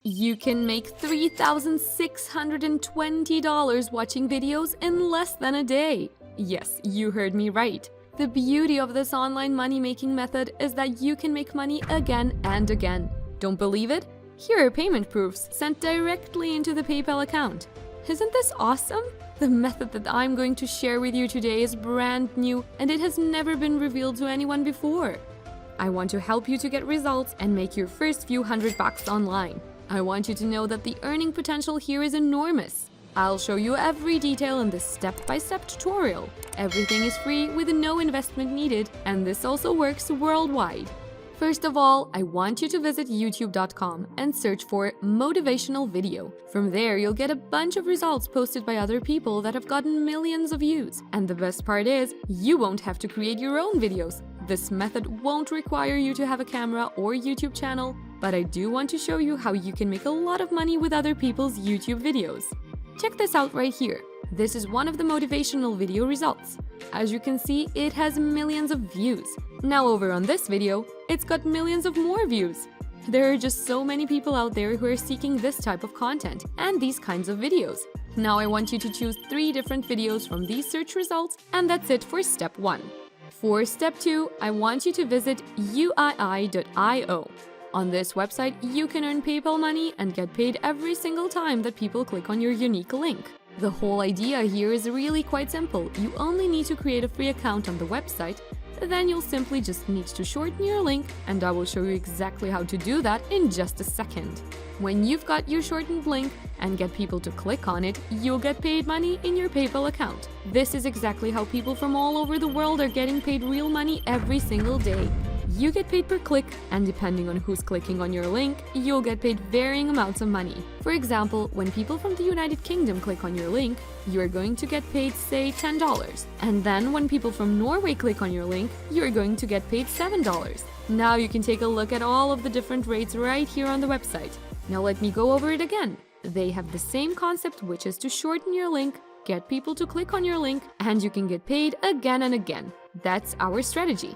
You can make $3,620 watching videos in less than a day. Yes, you heard me right. The beauty of this online money-making method is that you can make money again and again. Don't believe it? Here are payment proofs sent directly into the PayPal account. Isn't this awesome? The method that I'm going to share with you today is brand new and it has never been revealed to anyone before. I want to help you to get results and make your first few $100 online. I want you to know that the earning potential here is enormous. I'll show you every detail in this step-by-step tutorial. Everything is free with no investment needed, and this also works worldwide. First of all, I want you to visit youtube.com and search for motivational video. From there, you'll get a bunch of results posted by other people that have gotten millions of views. And the best part is, you won't have to create your own videos. This method won't require you to have a camera or YouTube channel, but I do want to show you how you can make a lot of money with other people's YouTube videos. Check this out right here. This is one of the motivational video results. As you can see, it has millions of views. Now over on this video, it's got millions of more views. There are just so many people out there who are seeking this type of content and these kinds of videos. Now I want you to choose 3 different videos from these search results, and that's it for step 1. For step 2, I want you to visit uii.io. On this website, you can earn PayPal money and get paid every single time that people click on your unique link. The whole idea here is really quite simple. You only need to create a free account on the website, then you'll simply just need to shorten your link, and I will show you exactly how to do that in just a second. When you've got your shortened link and get people to click on it, you'll get paid money in your PayPal account. This is exactly how people from all over the world are getting paid real money every single day. You get paid per click, and depending on who's clicking on your link, you'll get paid varying amounts of money. For example, when people from the United Kingdom click on your link, you're going to get paid, say, $10. And then when people from Norway click on your link, you're going to get paid $7. Now you can take a look at all of the different rates right here on the website. Now let me go over it again. They have the same concept, which is to shorten your link, get people to click on your link, and you can get paid again and again. That's our strategy.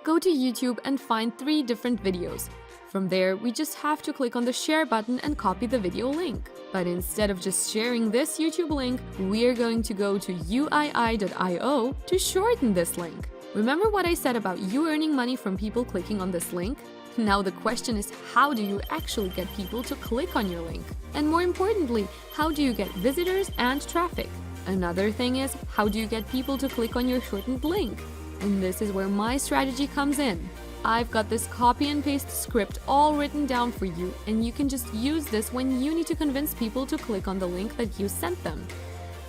Go to YouTube and find 3 different videos. From there, we just have to click on the share button and copy the video link. But instead of just sharing this YouTube link, we are going to go to uii.io to shorten this link. Remember what I said about you earning money from people clicking on this link? Now the question is, how do you actually get people to click on your link? And more importantly, how do you get visitors and traffic? Another thing is, how do you get people to click on your shortened link? And this is where my strategy comes in. I've got this copy and paste script all written down for you, and you can just use this when you need to convince people to click on the link that you sent them.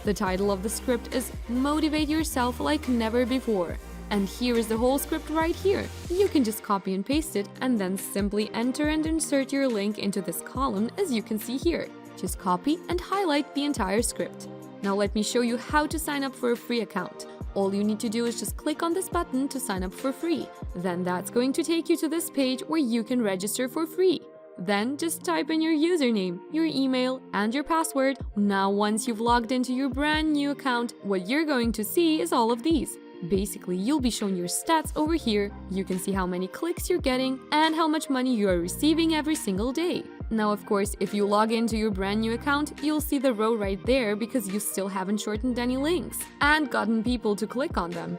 The title of the script is Motivate Yourself Like Never Before. And here is the whole script right here. You can just copy and paste it and then simply enter and insert your link into this column, as you can see here. Just copy and highlight the entire script. Now let me show you how to sign up for a free account. All you need to do is just click on this button to sign up for free. Then that's going to take you to this page where you can register for free. Then just type in your username, your email, and your password. Now once you've logged into your brand new account, what you're going to see is all of these. Basically, you'll be shown your stats over here. You can see how many clicks you're getting and how much money you are receiving every single day. Now, of course, if you log into your brand new account, you'll see the row right there because you still haven't shortened any links and gotten people to click on them.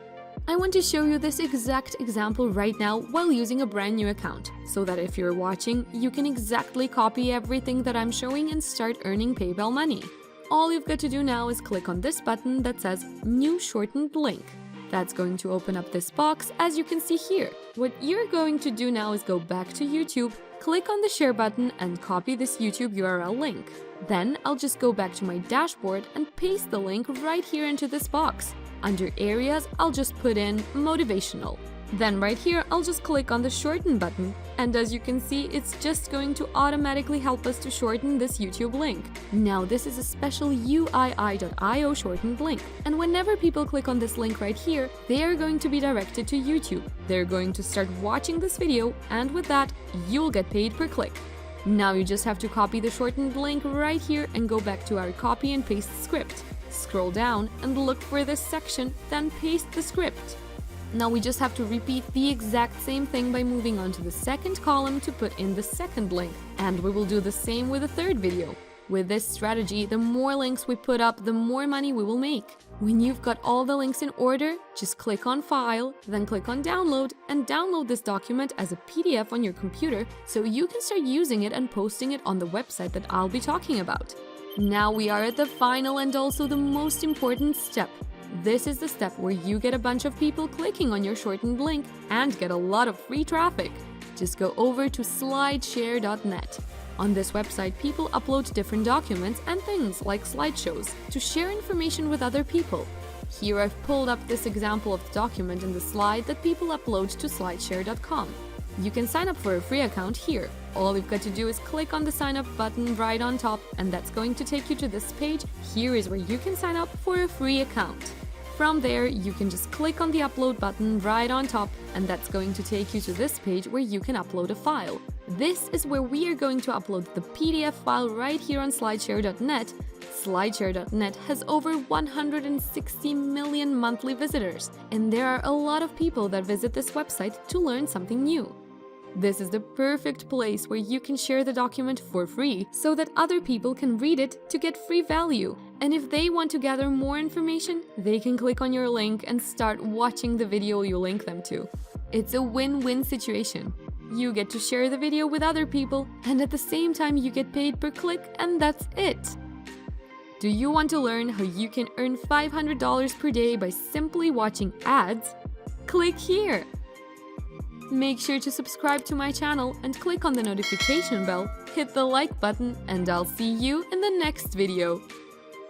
I want to show you this exact example right now while using a brand new account, so that if you're watching, you can exactly copy everything that I'm showing and start earning PayPal money. All you've got to do now is click on this button that says New Shortened Link. That's going to open up this box, as you can see here. What you're going to do now is go back to YouTube, click on the share button and copy this YouTube URL link. Then I'll just go back to my dashboard and paste the link right here into this box. Under areas, I'll just put in motivational. Then right here, I'll just click on the shorten button, and as you can see, it's just going to automatically help us to shorten this YouTube link. Now this is a special uii.io shortened link, and whenever people click on this link right here, they are going to be directed to YouTube. They're going to start watching this video, and with that, you'll get paid per click. Now you just have to copy the shortened link right here and go back to our copy and paste script. Scroll down and look for this section, then paste the script. Now we just have to repeat the exact same thing by moving on to the second column to put in the second link. And we will do the same with the third video. With this strategy, the more links we put up, the more money we will make. When you've got all the links in order, just click on File, then click on Download, and download this document as a PDF on your computer so you can start using it and posting it on the website that I'll be talking about. Now we are at the final and also the most important step. This is the step where you get a bunch of people clicking on your shortened link and get a lot of free traffic. Just go over to slideshare.net. On this website, people upload different documents and things like slideshows to share information with other people. Here I've pulled up this example of the document in the slide that people upload to slideshare.com. You can sign up for a free account here. All you've got to do is click on the sign up button right on top, and that's going to take you to this page. Here is where you can sign up for a free account. From there, you can just click on the upload button right on top, and that's going to take you to this page where you can upload a file. This is where we are going to upload the PDF file right here on slideshare.net. Slideshare.net has over 160 million monthly visitors, and there are a lot of people that visit this website to learn something new. This is the perfect place where you can share the document for free so that other people can read it to get free value. And if they want to gather more information, they can click on your link and start watching the video you link them to. It's a win-win situation. You get to share the video with other people, and at the same time you get paid per click, and that's it. Do you want to learn how you can earn $500 per day by simply watching ads? Click here! Make sure to subscribe to my channel and click on the notification bell, hit the like button, and I'll see you in the next video.